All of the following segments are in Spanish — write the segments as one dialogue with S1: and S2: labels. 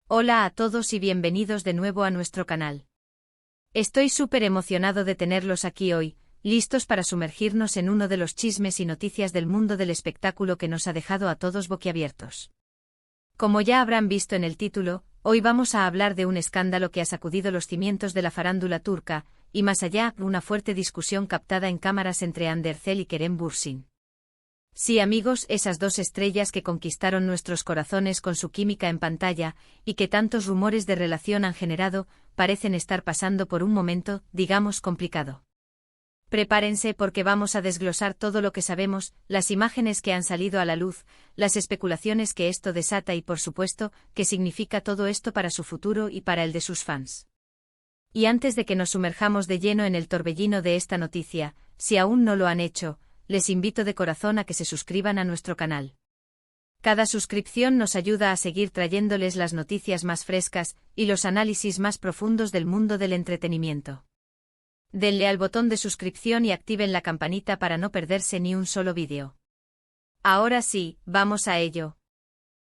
S1: Hola a todos y bienvenidos de nuevo a nuestro canal. Estoy súper emocionado de tenerlos aquí hoy, listos para sumergirnos en uno de los chismes y noticias del mundo del espectáculo que nos ha dejado a todos boquiabiertos. Como ya habrán visto en el título, hoy vamos a hablar de un escándalo que ha sacudido los cimientos de la farándula turca, y más allá, una fuerte discusión captada en cámaras entre Hande Erçel y Kerem Bürsin. Sí, amigos, esas dos estrellas que conquistaron nuestros corazones con su química en pantalla, y que tantos rumores de relación han generado, parecen estar pasando por un momento, digamos, complicado. Prepárense porque vamos a desglosar todo lo que sabemos, las imágenes que han salido a la luz, las especulaciones que esto desata y, por supuesto, qué significa todo esto para su futuro y para el de sus fans. Y antes de que nos sumerjamos de lleno en el torbellino de esta noticia, si aún no lo han hecho, les invito de corazón a que se suscriban a nuestro canal. Cada suscripción nos ayuda a seguir trayéndoles las noticias más frescas y los análisis más profundos del mundo del entretenimiento. Denle al botón de suscripción y activen la campanita para no perderse ni un solo vídeo. Ahora sí, vamos a ello.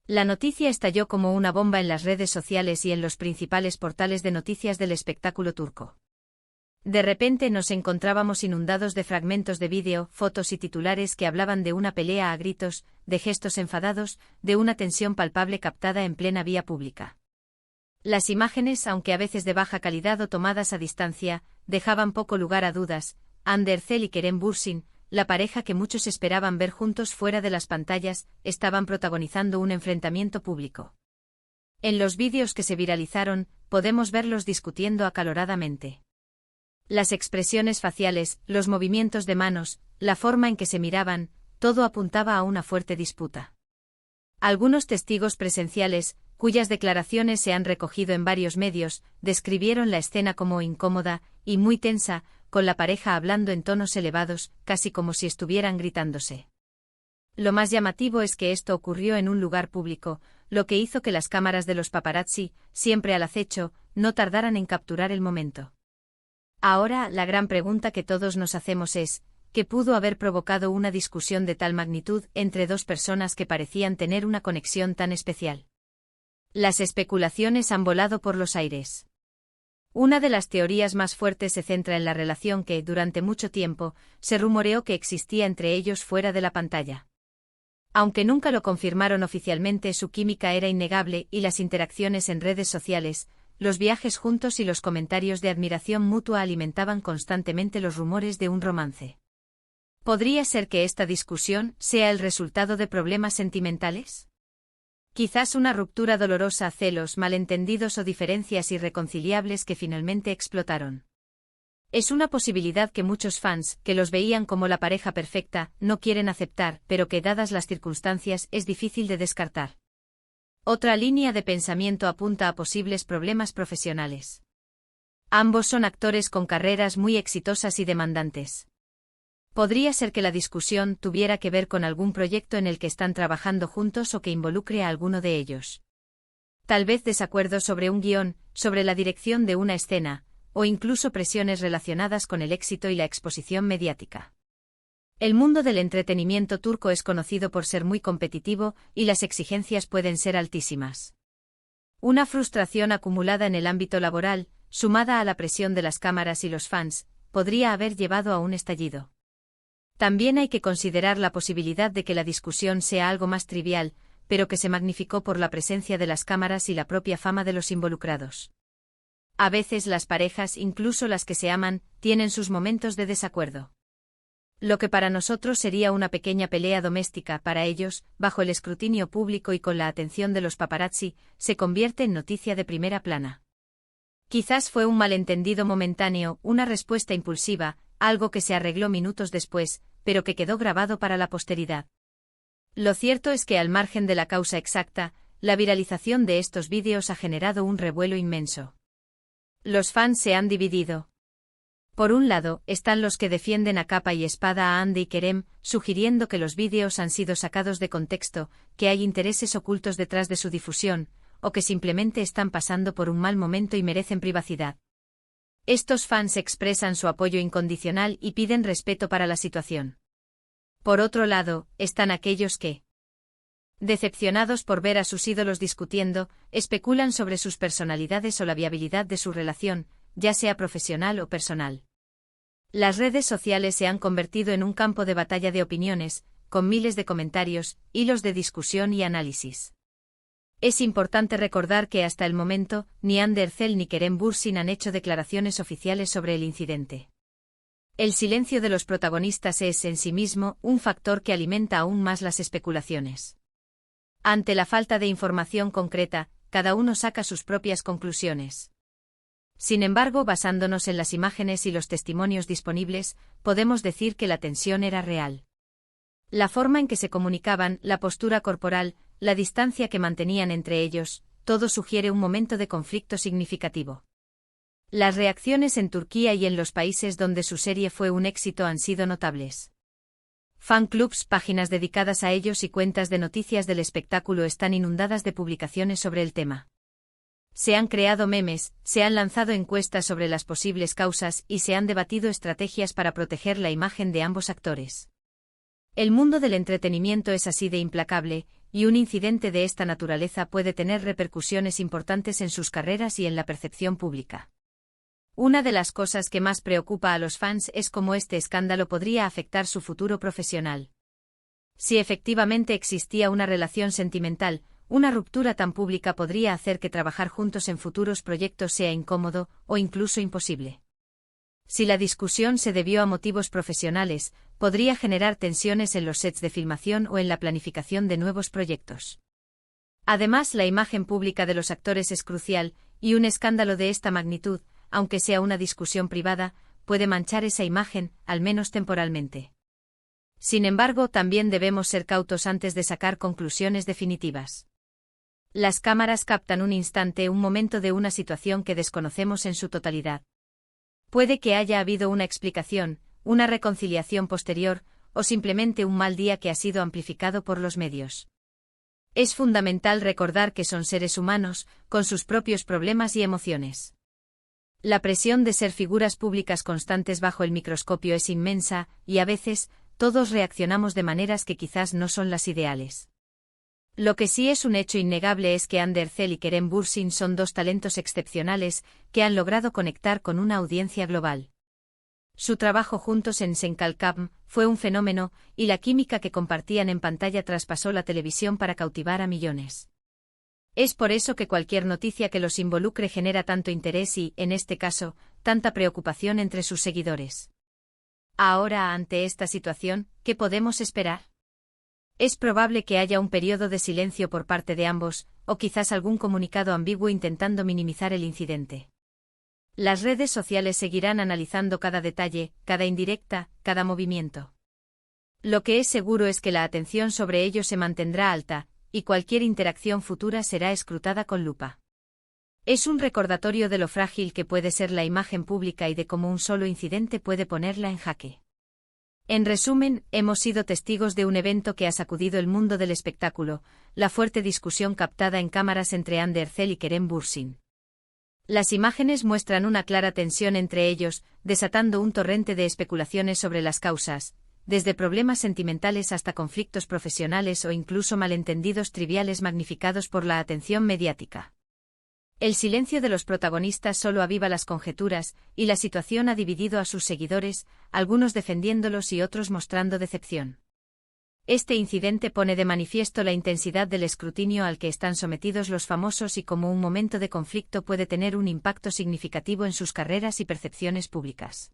S1: La noticia estalló como una bomba en las redes sociales y en los principales portales de noticias del espectáculo turco. De repente nos encontrábamos inundados de fragmentos de vídeo, fotos y titulares que hablaban de una pelea a gritos, de gestos enfadados, de una tensión palpable captada en plena vía pública. Las imágenes, aunque a veces de baja calidad o tomadas a distancia, dejaban poco lugar a dudas. Hande Erçel y Kerem Bürsin, la pareja que muchos esperaban ver juntos fuera de las pantallas, estaban protagonizando un enfrentamiento público. En los vídeos que se viralizaron, podemos verlos discutiendo acaloradamente. Las expresiones faciales, los movimientos de manos, la forma en que se miraban, todo apuntaba a una fuerte disputa. Algunos testigos presenciales, cuyas declaraciones se han recogido en varios medios, describieron la escena como incómoda y muy tensa, con la pareja hablando en tonos elevados, casi como si estuvieran gritándose. Lo más llamativo es que esto ocurrió en un lugar público, lo que hizo que las cámaras de los paparazzi, siempre al acecho, no tardaran en capturar el momento. Ahora, la gran pregunta que todos nos hacemos es, ¿qué pudo haber provocado una discusión de tal magnitud entre dos personas que parecían tener una conexión tan especial? Las especulaciones han volado por los aires. Una de las teorías más fuertes se centra en la relación que, durante mucho tiempo, se rumoreó que existía entre ellos fuera de la pantalla. Aunque nunca lo confirmaron oficialmente, su química era innegable y las interacciones en redes sociales, los viajes juntos y los comentarios de admiración mutua alimentaban constantemente los rumores de un romance. ¿Podría ser que esta discusión sea el resultado de problemas sentimentales? Quizás una ruptura dolorosa, celos, malentendidos o diferencias irreconciliables que finalmente explotaron. Es una posibilidad que muchos fans, que los veían como la pareja perfecta, no quieren aceptar, pero que dadas las circunstancias es difícil de descartar. Otra línea de pensamiento apunta a posibles problemas profesionales. Ambos son actores con carreras muy exitosas y demandantes. Podría ser que la discusión tuviera que ver con algún proyecto en el que están trabajando juntos o que involucre a alguno de ellos. Tal vez desacuerdos sobre un guión, sobre la dirección de una escena, o incluso presiones relacionadas con el éxito y la exposición mediática. El mundo del entretenimiento turco es conocido por ser muy competitivo y las exigencias pueden ser altísimas. Una frustración acumulada en el ámbito laboral, sumada a la presión de las cámaras y los fans, podría haber llevado a un estallido. También hay que considerar la posibilidad de que la discusión sea algo más trivial, pero que se magnificó por la presencia de las cámaras y la propia fama de los involucrados. A veces las parejas, incluso las que se aman, tienen sus momentos de desacuerdo. Lo que para nosotros sería una pequeña pelea doméstica, para ellos, bajo el escrutinio público y con la atención de los paparazzi, se convierte en noticia de primera plana. Quizás fue un malentendido momentáneo, una respuesta impulsiva, algo que se arregló minutos después, pero que quedó grabado para la posteridad. Lo cierto es que al margen de la causa exacta, la viralización de estos vídeos ha generado un revuelo inmenso. Los fans se han dividido. Por un lado, están los que defienden a capa y espada a Hande y Kerem, sugiriendo que los vídeos han sido sacados de contexto, que hay intereses ocultos detrás de su difusión, o que simplemente están pasando por un mal momento y merecen privacidad. Estos fans expresan su apoyo incondicional y piden respeto para la situación. Por otro lado, están aquellos que Decepcionados por ver a sus ídolos discutiendo, especulan sobre sus personalidades o la viabilidad de su relación, ya sea profesional o personal. Las redes sociales se han convertido en un campo de batalla de opiniones, con miles de comentarios, hilos de discusión y análisis. Es importante recordar que hasta el momento, ni Ander Zell ni Kerem Bürsin han hecho declaraciones oficiales sobre el incidente. El silencio de los protagonistas es, en sí mismo, un factor que alimenta aún más las especulaciones. Ante la falta de información concreta, cada uno saca sus propias conclusiones. Sin embargo, basándonos en las imágenes y los testimonios disponibles, podemos decir que la tensión era real. La forma en que se comunicaban, la postura corporal, la distancia que mantenían entre ellos, todo sugiere un momento de conflicto significativo. Las reacciones en Turquía y en los países donde su serie fue un éxito han sido notables. Fanclubs, páginas dedicadas a ellos y cuentas de noticias del espectáculo están inundadas de publicaciones sobre el tema. Se han creado memes, se han lanzado encuestas sobre las posibles causas y se han debatido estrategias para proteger la imagen de ambos actores. El mundo del entretenimiento es así de implacable, y un incidente de esta naturaleza puede tener repercusiones importantes en sus carreras y en la percepción pública. Una de las cosas que más preocupa a los fans es cómo este escándalo podría afectar su futuro profesional. Si efectivamente existía una relación sentimental, una ruptura tan pública podría hacer que trabajar juntos en futuros proyectos sea incómodo, o incluso imposible. Si la discusión se debió a motivos profesionales, podría generar tensiones en los sets de filmación o en la planificación de nuevos proyectos. Además, la imagen pública de los actores es crucial, y un escándalo de esta magnitud, aunque sea una discusión privada, puede manchar esa imagen, al menos temporalmente. Sin embargo, también debemos ser cautos antes de sacar conclusiones definitivas. Las cámaras captan un instante, un momento de una situación que desconocemos en su totalidad. Puede que haya habido una explicación, una reconciliación posterior, o simplemente un mal día que ha sido amplificado por los medios. Es fundamental recordar que son seres humanos, con sus propios problemas y emociones. La presión de ser figuras públicas constantes bajo el microscopio es inmensa, y a veces, todos reaccionamos de maneras que quizás no son las ideales. Lo que sí es un hecho innegable es que Ander Zell y Kerem Bürsin son dos talentos excepcionales que han logrado conectar con una audiencia global. Su trabajo juntos en Senkalkam fue un fenómeno, y la química que compartían en pantalla traspasó la televisión para cautivar a millones. Es por eso que cualquier noticia que los involucre genera tanto interés y, en este caso, tanta preocupación entre sus seguidores. Ahora, ante esta situación, ¿qué podemos esperar? Es probable que haya un periodo de silencio por parte de ambos, o quizás algún comunicado ambiguo intentando minimizar el incidente. Las redes sociales seguirán analizando cada detalle, cada indirecta, cada movimiento. Lo que es seguro es que la atención sobre ello se mantendrá alta, y cualquier interacción futura será escrutada con lupa. Es un recordatorio de lo frágil que puede ser la imagen pública y de cómo un solo incidente puede ponerla en jaque. En resumen, hemos sido testigos de un evento que ha sacudido el mundo del espectáculo, la fuerte discusión captada en cámaras entre Ander Zell y Kerem Bürsin. Las imágenes muestran una clara tensión entre ellos, desatando un torrente de especulaciones sobre las causas, desde problemas sentimentales hasta conflictos profesionales o incluso malentendidos triviales magnificados por la atención mediática. El silencio de los protagonistas solo aviva las conjeturas, y la situación ha dividido a sus seguidores, algunos defendiéndolos y otros mostrando decepción. Este incidente pone de manifiesto la intensidad del escrutinio al que están sometidos los famosos y cómo un momento de conflicto puede tener un impacto significativo en sus carreras y percepciones públicas.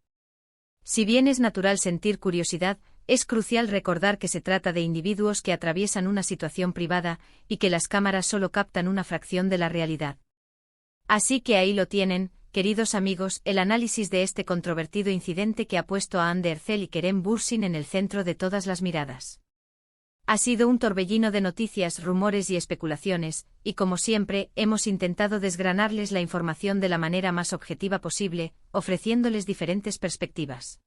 S1: Si bien es natural sentir curiosidad, es crucial recordar que se trata de individuos que atraviesan una situación privada y que las cámaras solo captan una fracción de la realidad. Así que ahí lo tienen, queridos amigos, el análisis de este controvertido incidente que ha puesto a Ander Zell y Kerem Bürsin en el centro de todas las miradas. Ha sido un torbellino de noticias, rumores y especulaciones, y como siempre, hemos intentado desgranarles la información de la manera más objetiva posible, ofreciéndoles diferentes perspectivas.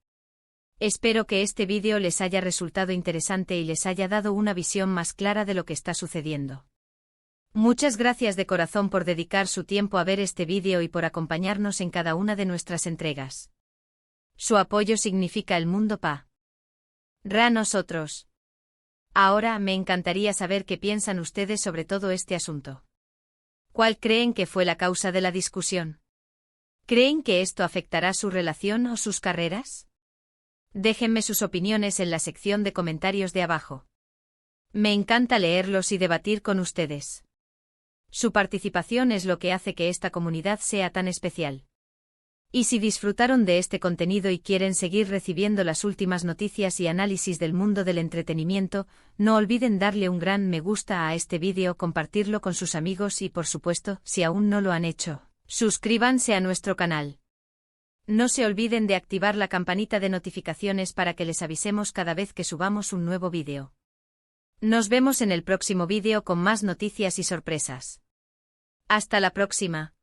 S1: Espero que este vídeo les haya resultado interesante y les haya dado una visión más clara de lo que está sucediendo. Muchas gracias de corazón por dedicar su tiempo a ver este vídeo y por acompañarnos en cada una de nuestras entregas. Su apoyo significa el mundo para nosotros. Ahora me encantaría saber qué piensan ustedes sobre todo este asunto. ¿Cuál creen que fue la causa de la discusión? ¿Creen que esto afectará su relación o sus carreras? Déjenme sus opiniones en la sección de comentarios de abajo. Me encanta leerlos y debatir con ustedes. Su participación es lo que hace que esta comunidad sea tan especial. Y si disfrutaron de este contenido y quieren seguir recibiendo las últimas noticias y análisis del mundo del entretenimiento, no olviden darle un gran me gusta a este vídeo, compartirlo con sus amigos y, por supuesto, si aún no lo han hecho, suscríbanse a nuestro canal. No se olviden de activar la campanita de notificaciones para que les avisemos cada vez que subamos un nuevo vídeo. Nos vemos en el próximo vídeo con más noticias y sorpresas. Hasta la próxima.